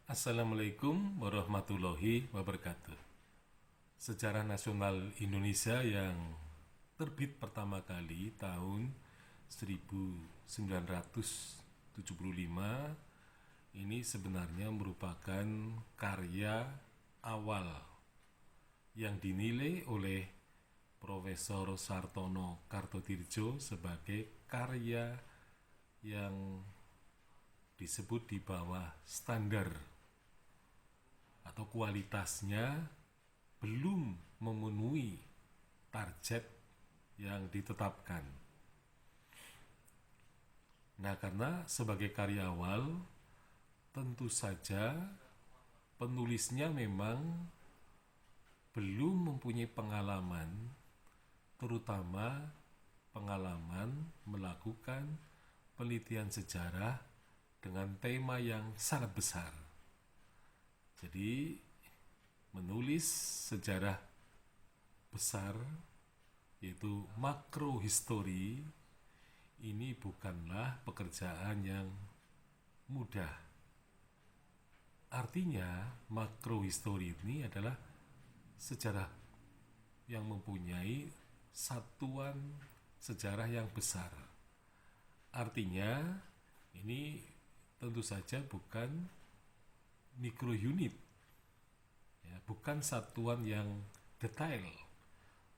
Assalamualaikum warahmatullahi wabarakatuh. Sejarah Nasional Indonesia yang terbit pertama kali tahun 1975 ini sebenarnya merupakan karya awal yang dinilai oleh Profesor Sartono Kartodirjo sebagai karya yang disebut di bawah standar atau kualitasnya belum memenuhi target yang ditetapkan. Nah, karena sebagai karya awal, tentu saja penulisnya memang belum mempunyai pengalaman, terutama pengalaman melakukan penelitian sejarah dengan tema yang sangat besar. Jadi, menulis sejarah besar, yaitu makrohistory, ini bukanlah pekerjaan yang mudah. Artinya, makrohistory ini adalah sejarah yang mempunyai satuan sejarah yang besar. Artinya, ini tentu saja bukan mikrounit, ya, bukan satuan yang detail,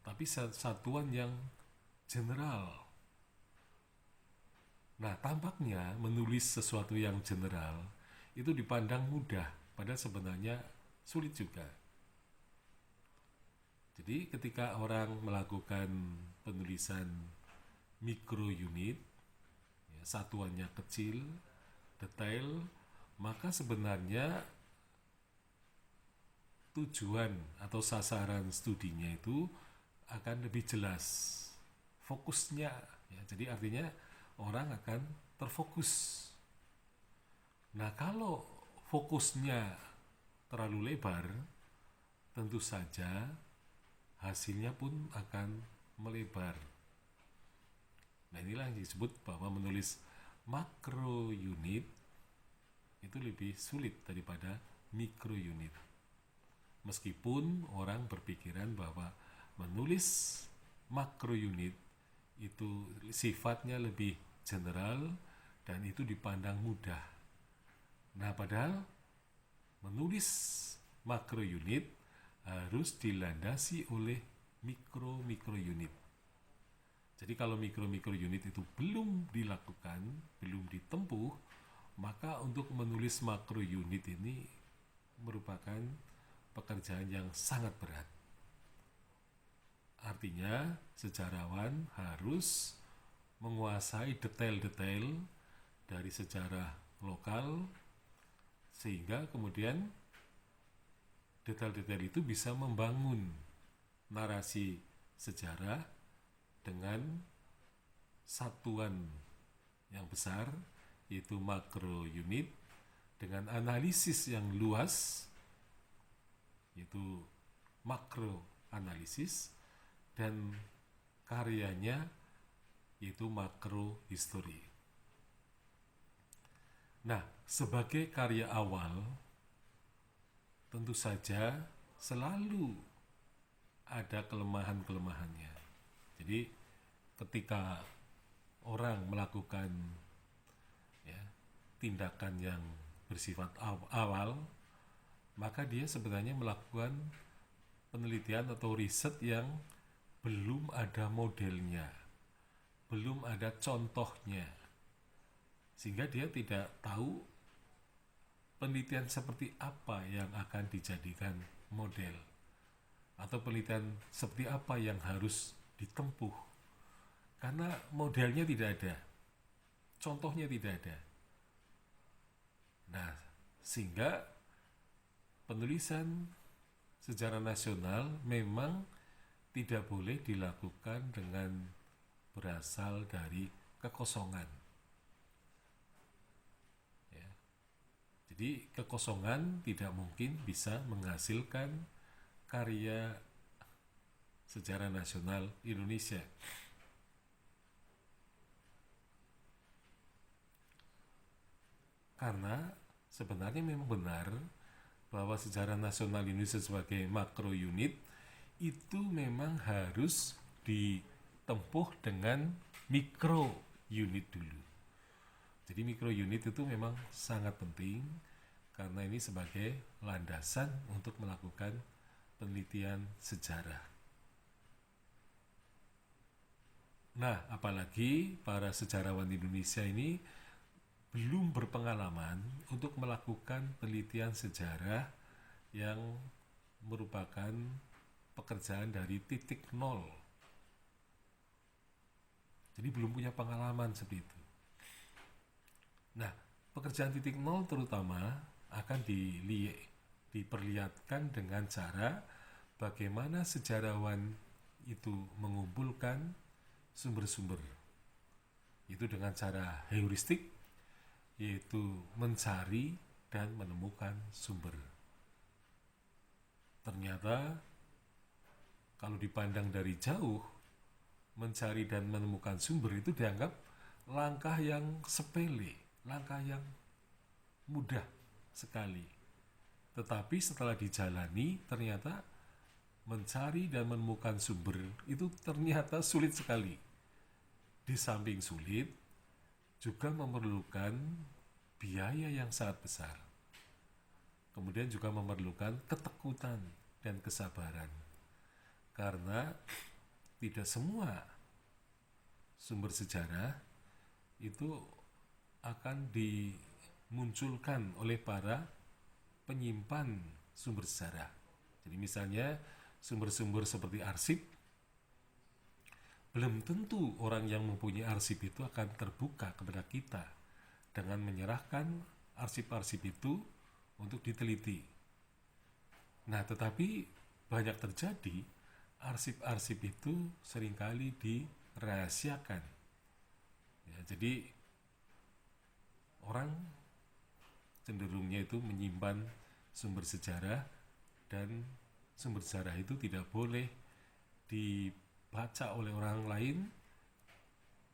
tapi satuan yang general. Nah, tampaknya menulis sesuatu yang general itu dipandang mudah, padahal sebenarnya sulit juga. Jadi ketika orang melakukan penulisan mikrounit, ya, satuannya kecil, detail, maka sebenarnya tujuan atau sasaran studinya itu akan lebih jelas, fokusnya, ya. Jadi artinya orang akan terfokus. Nah, kalau fokusnya terlalu lebar, tentu saja hasilnya pun akan melebar. Nah, inilah yang disebut bahwa menulis makrounit itu lebih sulit daripada mikrounit. Meskipun orang berpikiran bahwa menulis makrounit itu sifatnya lebih general dan itu dipandang mudah. Nah, padahal menulis makrounit harus dilandasi oleh mikrounit. Jadi kalau mikrounit itu belum dilakukan, belum ditempuh, maka untuk menulis makrounit ini merupakan pekerjaan yang sangat berat. Artinya, sejarawan harus menguasai detail-detail dari sejarah lokal, sehingga kemudian detail-detail itu bisa membangun narasi sejarah dengan satuan yang besar, yaitu makrounit, dengan analisis yang luas, yaitu makroanalisis, dan karyanya yaitu makrohistory. Nah, sebagai karya awal, tentu saja selalu ada kelemahan-kelemahannya. Jadi, ketika orang melakukan, ya, tindakan yang bersifat awal, maka dia sebenarnya melakukan penelitian atau riset yang belum ada modelnya, belum ada contohnya, sehingga dia tidak tahu penelitian seperti apa yang akan dijadikan model, atau penelitian seperti apa yang harus ditempuh, karena modelnya tidak ada, contohnya tidak ada. Nah, sehingga penulisan sejarah nasional memang tidak boleh dilakukan dengan berasal dari kekosongan, ya. Jadi kekosongan tidak mungkin bisa menghasilkan karya sejarah nasional Indonesia. Karena sebenarnya memang benar bahwa sejarah nasional Indonesia sebagai makro unit itu memang harus ditempuh dengan mikro unit dulu. Jadi mikro unit itu memang sangat penting karena ini sebagai landasan untuk melakukan penelitian sejarah. Nah, apalagi para sejarawan Indonesia ini belum berpengalaman untuk melakukan penelitian sejarah yang merupakan pekerjaan dari titik nol. Jadi belum punya pengalaman seperti itu. Nah, pekerjaan titik nol terutama akan diperlihatkan dengan cara bagaimana sejarawan itu mengumpulkan sumber-sumber. Itu dengan cara heuristik, yaitu mencari dan menemukan sumber. Ternyata kalau dipandang dari jauh, mencari dan menemukan sumber itu dianggap langkah yang sepele, langkah yang mudah sekali. Tetapi setelah dijalani, ternyata mencari dan menemukan sumber itu ternyata sulit sekali. Di samping sulit, juga memerlukan biaya yang sangat besar. Kemudian juga memerlukan ketekunan dan kesabaran. Karena tidak semua sumber sejarah itu akan dimunculkan oleh para penyimpan sumber sejarah. Jadi misalnya sumber-sumber seperti arsip, belum tentu orang yang mempunyai arsip itu akan terbuka kepada kita dengan menyerahkan arsip-arsip itu untuk diteliti. Nah, tetapi banyak terjadi arsip-arsip itu seringkali dirahasiakan. Ya, jadi orang cenderungnya itu menyimpan sumber sejarah dan sumber sejarah itu tidak boleh dibaca oleh orang lain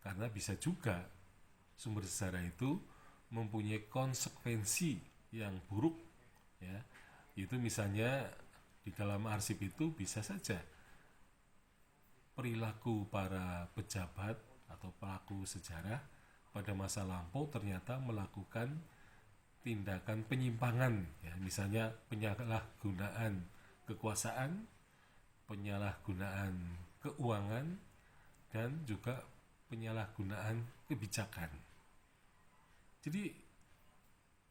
karena bisa juga sumber sejarah itu mempunyai konsekuensi yang buruk, ya. Itu misalnya di dalam arsip itu bisa saja perilaku para pejabat atau pelaku sejarah pada masa lampau ternyata melakukan tindakan penyimpangan, ya, misalnya penyalahgunaan kekuasaan, penyalahgunaan keuangan, dan juga penyalahgunaan kebijakan. Jadi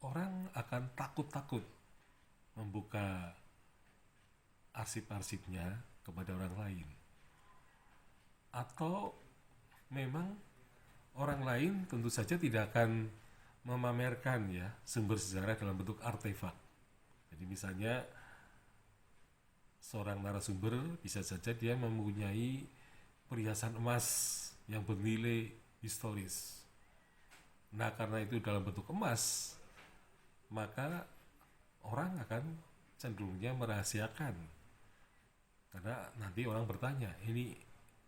orang akan takut-takut membuka arsip-arsipnya kepada orang lain. Atau memang orang lain tentu saja tidak akan memamerkan, ya, sumber sejarah dalam bentuk artefak. Jadi misalnya seorang narasumber bisa saja dia mempunyai perhiasan emas yang bernilai historis. Nah, karena itu dalam bentuk emas, maka orang akan cenderungnya merahasiakan. Karena nanti orang bertanya, ini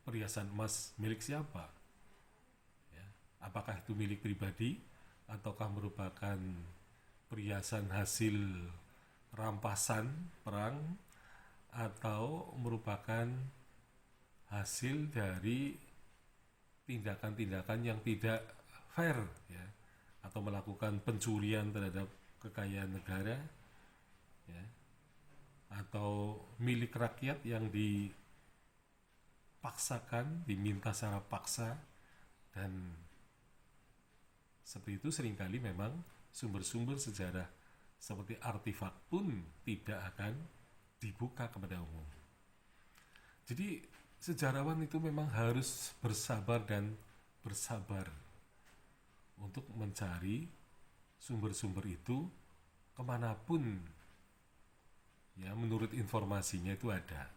perhiasan emas milik siapa? Ya, apakah itu milik pribadi ataukah merupakan perhiasan hasil rampasan perang atau merupakan hasil dari tindakan-tindakan yang tidak fair, ya, atau melakukan pencurian terhadap kekayaan negara, ya, atau milik rakyat yang dipaksakan, diminta secara paksa. Dan seperti itu seringkali memang sumber-sumber sejarah seperti artefak pun tidak akan dibuka kepada umum. Jadi sejarawan itu memang harus bersabar dan bersabar untuk mencari sumber-sumber itu kemanapun, ya, menurut informasinya itu ada.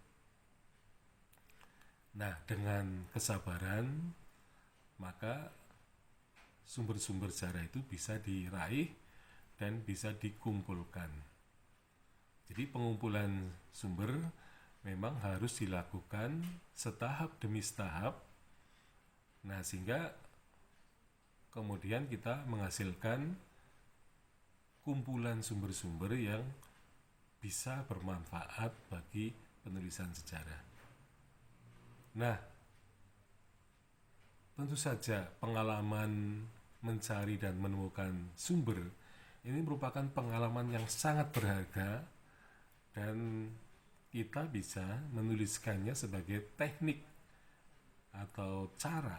Nah, dengan kesabaran maka sumber-sumber sejarah itu bisa diraih dan bisa dikumpulkan. Jadi pengumpulan sumber memang harus dilakukan setahap demi setahap. Nah, sehingga kemudian kita menghasilkan kumpulan sumber-sumber yang bisa bermanfaat bagi penulisan sejarah. Nah, tentu saja pengalaman mencari dan menemukan sumber ini merupakan pengalaman yang sangat berharga, dan kita bisa menuliskannya sebagai teknik atau cara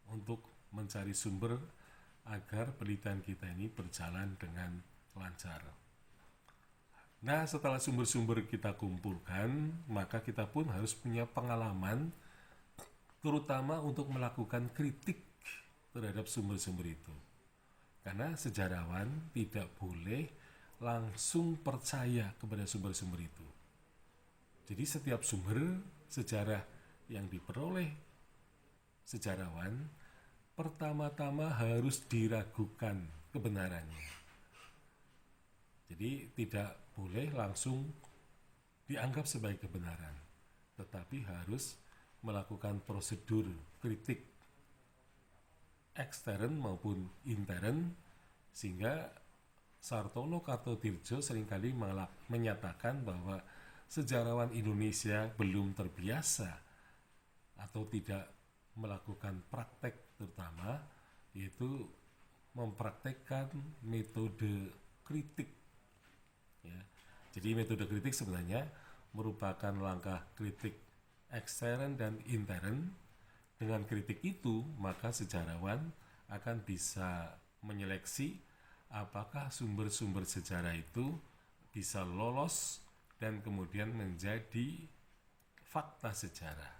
untuk mencari sumber agar penelitian kita ini berjalan dengan lancar. Nah, setelah sumber-sumber kita kumpulkan, maka kita pun harus punya pengalaman, terutama untuk melakukan kritik terhadap sumber-sumber itu. Karena sejarawan tidak boleh langsung percaya kepada sumber-sumber itu. Jadi setiap sumber sejarah yang diperoleh sejarawan pertama-tama harus diragukan kebenarannya. Jadi tidak boleh langsung dianggap sebagai kebenaran, tetapi harus melakukan prosedur kritik ekstern maupun intern, sehingga Sartono Kartodirjo seringkali menyatakan bahwa sejarawan Indonesia belum terbiasa atau tidak melakukan praktek, terutama yaitu mempraktekkan metode kritik. Ya. Jadi metode kritik sebenarnya merupakan langkah kritik ekstern dan intern. Dengan kritik itu, maka sejarawan akan bisa menyeleksi apakah sumber-sumber sejarah itu bisa lolos dan kemudian menjadi fakta sejarah.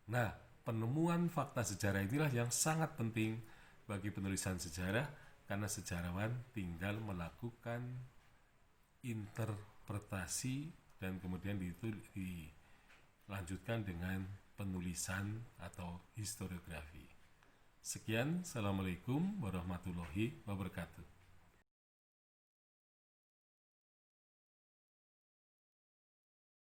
Nah, penemuan fakta sejarah inilah yang sangat penting bagi penulisan sejarah, karena sejarawan tinggal melakukan interpretasi dan kemudian itu dilanjutkan dengan penulisan atau historiografi. Sekian, Assalamualaikum warahmatullahi wabarakatuh.